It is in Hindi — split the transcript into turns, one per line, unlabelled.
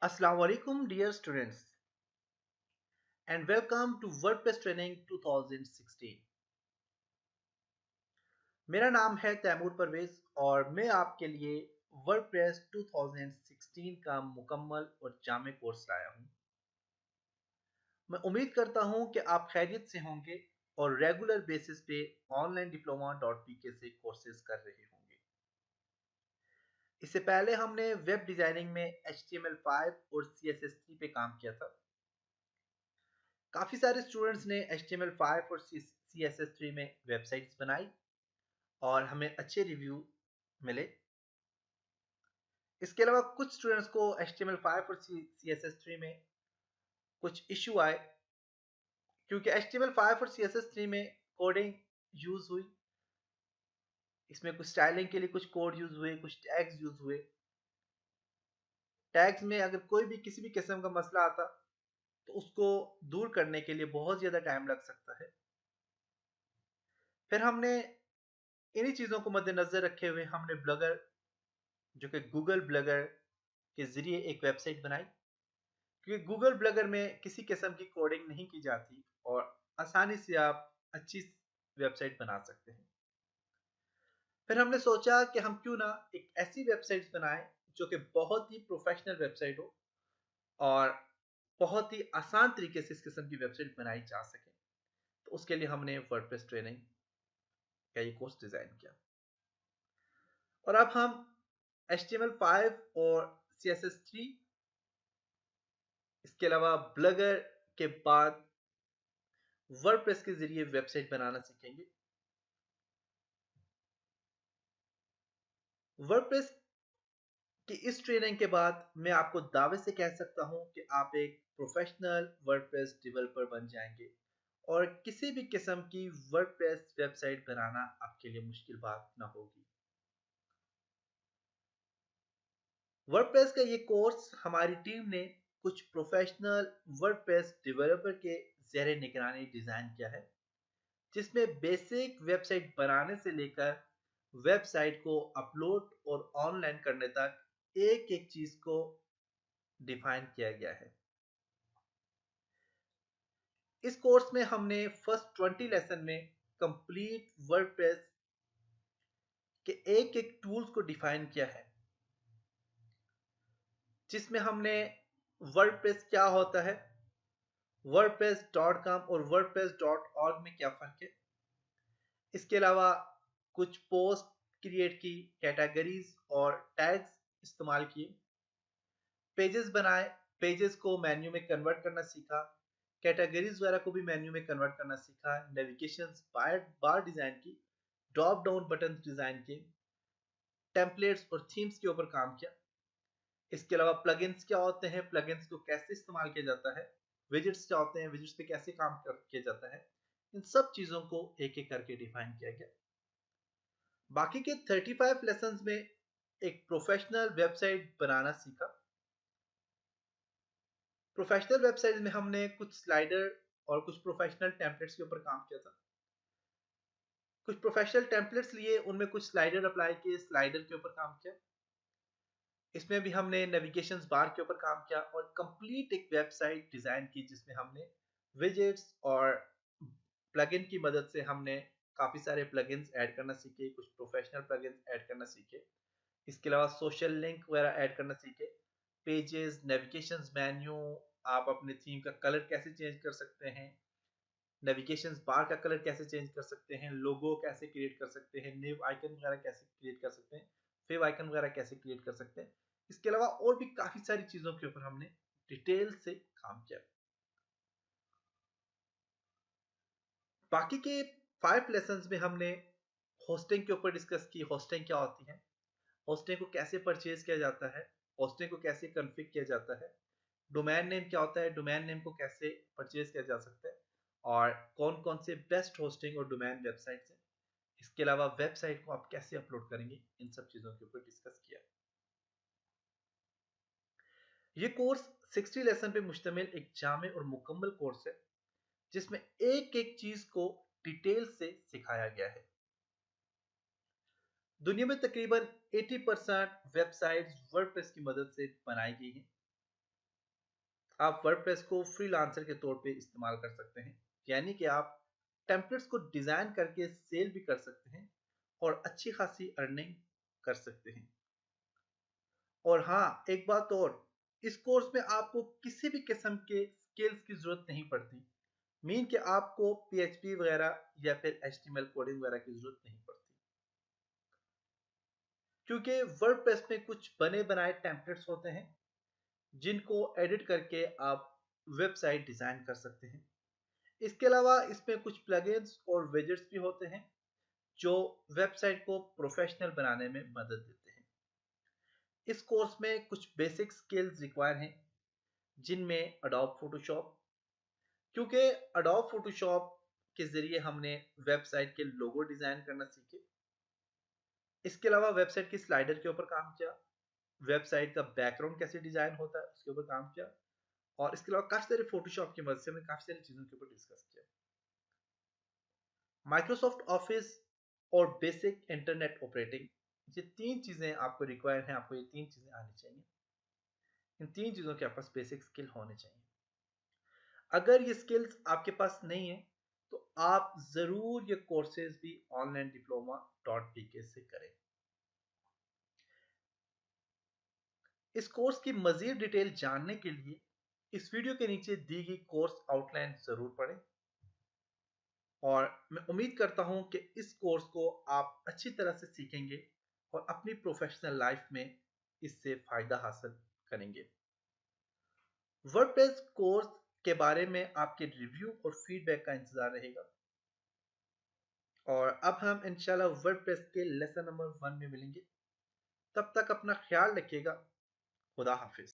Assalamu alaikum dear students and welcome to WordPress Training 2016। मेरा नाम है तैमूर परवेज और मैं आपके लिए WordPress 2016 का मुकम्मल और जामे कोर्स लाया हूँ। मैं उम्मीद करता हूँ कि आप खैरियत से होंगे और रेगुलर बेसिस पे ऑनलाइन diploma.pk से कोर्सेज कर रहे होंगे। इससे पहले हमने वेब डिजाइनिंग में HTML5 और CSS3 पे काम किया था। काफ़ी सारे स्टूडेंट्स ने HTML5 और CSS3 में वेबसाइट्स बनाई और हमें अच्छे रिव्यू मिले। इसके अलावा कुछ स्टूडेंट्स को HTML5 और CSS3 में कुछ इशू आए क्योंकि HTML5 और CSS3 में कोडिंग यूज हुई। इसमें कुछ स्टाइलिंग के लिए कुछ कोड यूज हुए, कुछ टैग्स यूज हुए। टैग्स में अगर कोई भी किसी भी किस्म का मसला आता तो उसको दूर करने के लिए बहुत ज़्यादा टाइम लग सकता है। फिर हमने इन्हीं चीज़ों को मद्देनजर रखे हुए हमने ब्लगर जो कि गूगल ब्लगर के ज़रिए एक वेबसाइट बनाई, क्योंकि गूगल ब्लगर में किसी किस्म की कोडिंग नहीं की जाती और आसानी से आप अच्छी वेबसाइट बना सकते हैं। फिर हमने सोचा कि हम क्यों ना एक ऐसी वेबसाइट बनाएं जो कि बहुत ही प्रोफेशनल वेबसाइट हो और बहुत ही आसान तरीके से इस किस्म की वेबसाइट बनाई जा सके। तो उसके लिए हमने वर्डप्रेस ट्रेनिंग का ये कोर्स डिज़ाइन किया और अब हम HTML5 और CSS3 इसके अलावा ब्लगर के बाद वर्डप्रेस के जरिए वेबसाइट बनाना सीखेंगे। वर्डप्रेस की इस ट्रेनिंग के बाद मैं आपको दावे से कह सकता हूं कि आप एक प्रोफेशनल वर्डप्रेस डेवलपर बन जाएंगे और किसी भी किस्म की वर्डप्रेस वेबसाइट बनाना आपके लिए मुश्किल बात ना होगी। वर्डप्रेस का ये कोर्स हमारी टीम ने कुछ प्रोफेशनल वर्डप्रेस डेवलपर के ज़ेरे निगरानी डिज़ाइन किया है, जिसमें बेसिक वेबसाइट बनाने से लेकर वेबसाइट को अपलोड और ऑनलाइन करने तक एक एक चीज को डिफाइन किया गया है। इस कोर्स में हमने फर्स्ट 20 लेसन में कंप्लीट वर्डप्रेस के एक एक टूल्स को डिफाइन किया है, जिसमें हमने वर्डप्रेस क्या होता है, wordpress.com और wordpress.org में क्या फर्क है, इसके अलावा कुछ पोस्ट क्रिएट की, कैटेगरीज और टैग्स इस्तेमाल किए, पेजेस बनाए, पेजेस को मेन्यू में कन्वर्ट करना सीखा, कैटेगरीज वगैरह को भी मेन्यू में कन्वर्ट करना सीखा, नेविगेशन बार डिजाइन की, ड्रॉप डाउन बटन डिजाइन किए, टेम्पलेट्स और थीम्स के ऊपर काम किया। इसके अलावा प्लगइन्स क्या होते हैं, प्लगइन्स को कैसे इस्तेमाल किया जाता है, विजेट्स क्या होते हैं, विजेट्स पे कैसे काम किया जाता है, इन सब चीजों को एक एक करके डिफाइन किया गया। बाकी के 35 लेसन में एक प्रोफेशनल वेबसाइट बनाना सीखा। प्रोफेशनल वेबसाइट में हमने कुछ स्लाइडर और कुछ प्रोफेशनल टेम्पलेट्स के ऊपर काम किया था। कुछ प्रोफेशनल टेम्पलेट्स लिए, उनमें कुछ स्लाइडर अप्लाई किए, स्लाइडर के ऊपर काम किया। इसमें भी हमने नेविगेशन बार के ऊपर काम किया और कंप्लीट एक वेबसाइट डिजाइन की, जिसमें हमने विजेट्स और प्लगइन की मदद से हमने काफी सारे प्लगइन्स ऐड करना सीखे, कुछ प्रोफेशनल प्लगइन्स ऐड करना सीखे। इसके अलावा सोशल लिंक वगैरह ऐड करना सीखे, पेजेस, नेविगेशन मेन्यू, आप अपने थीम का कलर कैसे चेंज कर सकते हैं, नेविगेशन बार का कलर कैसे चेंज कर सकते हैं, लोगो कैसे क्रिएट कर सकते हैं, निव आइकन वगैरह कैसे क्रिएट कर सकते हैं, फेव आइकन वगैरह कैसे क्रिएट कर सकते हैं। इसके अलावा और भी काफी सारी चीजों के ऊपर हमने डिटेल से काम किया। बाकी के 5 लेसन में हमने होस्टिंग के ऊपर डिस्कस की, होस्टिंग क्या होती है, होस्टिंग को कैसे परचेज किया जाता है, होस्टिंग को कैसे कॉन्फ़िगर किया जाता है, डोमेन नेम क्या होता है, डोमेन नेम को कैसे परचेज किया जा सकता है और कौन कौन से बेस्ट होस्टिंग और डोमेन वेबसाइट्स हैं। इसके अलावा वेबसाइट को आप कैसे अपलोड करेंगे, इन सब चीज़ों के ऊपर डिस्कस किया। ये कोर्स 60 लेसन पे मुश्तमिल एक जामे और मुकम्मल कोर्स है, जिसमें एक एक चीज को डिटेल से सिखाया गया है। दुनिया में तकरीबन 80% वेबसाइट्स वर्डप्रेस की मदद से बनाई गई हैं। आप वर्डप्रेस को फ्रीलांसर के तौर पे इस्तेमाल कर सकते हैं, यानी कि आप टेम्पलेट्स को डिज़ाइन करके सेल भी कर सकते हैं और अच्छी खासी अर्निंग कर सकते हैं। और हाँ, एक बात और, इस कोर्स में आपको किसी भी किस्म के स्किल्स की ज़रूरत नहीं पड़ती। मीन कि आपको PHP वगैरह या फिर HTML कोडिंग वगैरह की ज़रूरत नहीं पड़ती, क्योंकि वर्डप्रेस में कुछ बने बनाए टेम्पलेट्स होते हैं जिनको एडिट करके आप वेबसाइट डिज़ाइन कर सकते हैं। इसके अलावा इसमें कुछ प्लगइन्स और विजेट्स भी होते हैं जो वेबसाइट को प्रोफेशनल बनाने में मदद देते हैं। इस कोर्स में कुछ बेसिक स्किल्स रिक्वायर हैं, जिनमें एडोब फोटोशॉप, क्योंकि एडोब फोटोशॉप के ज़रिए हमने वेबसाइट के लोगो डिज़ाइन करना सीखे। इसके अलावा वेबसाइट की स्लाइडर के ऊपर काम किया, वेबसाइट का बैकग्राउंड कैसे डिज़ाइन होता है उसके ऊपर काम किया, और इसके अलावा काफ़ी सारे फोटोशॉप की मदद से हमने काफ़ी सारी चीज़ों के ऊपर डिस्कस किया। माइक्रोसॉफ्ट ऑफिस और बेसिक इंटरनेट ऑपरेटिंग, ये 3 चीज़ें आपको रिक्वायर हैं, आपको ये 3 चीज़ें आनी चाहिए। इन 3 चीज़ों के आपके पास बेसिक स्किल होने चाहिए। अगर ये स्किल्स आपके पास नहीं है तो आप ज़रूर ये कोर्सेज भी ऑनलाइन डिप्लोमा .pk से करें। इस कोर्स की मज़ीद डिटेल जानने के लिए इस वीडियो के नीचे दी गई कोर्स आउटलाइन ज़रूर पढ़ें, और मैं उम्मीद करता हूं कि इस कोर्स को आप अच्छी तरह से सीखेंगे और अपनी प्रोफेशनल लाइफ में इससे फ़ायदा हासिल करेंगे। वर्डप्रेस कोर्स के बारे में आपके रिव्यू और फीडबैक का इंतज़ार रहेगा, और अब हम इंशाल्लाह वर्डप्रेस के लेसन नंबर 1 में मिलेंगे। तब तक अपना ख्याल रखिएगा। खुदा हाफिज।